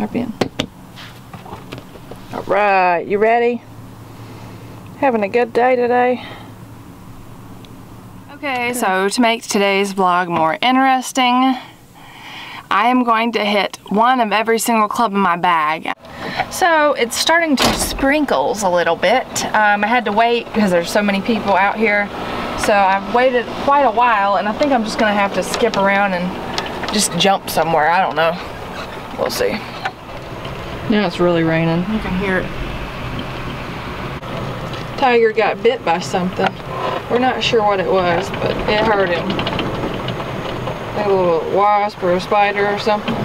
Hop in. Alright, you ready? Having a good day today? Okay, so to make today's vlog more interesting, I am going to hit one of every single club in my bag. So it's starting to sprinkles a little bit. I had to wait because there's so many people out here. So I've waited quite a while, and I think I'm just gonna have to skip around and just jump somewhere. I don't know. We'll see. Now it's really raining. You can hear it. Tiger got bit by something. We're not sure what it was, but it hurt him. Like a little wasp or a spider or something.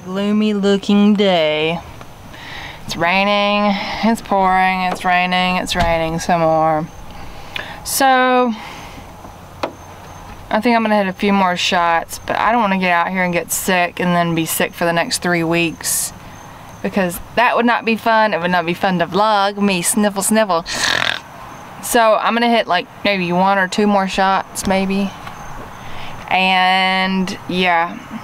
Gloomy looking day. It's raining, it's pouring, it's raining some more. So I think I'm gonna hit a few more shots, but I don't want to get out here and get sick and then be sick for the next 3 weeks, because that would not be fun. It would not be fun to vlog me sniffle. So I'm gonna hit like maybe 1 or 2 more shots maybe, and yeah.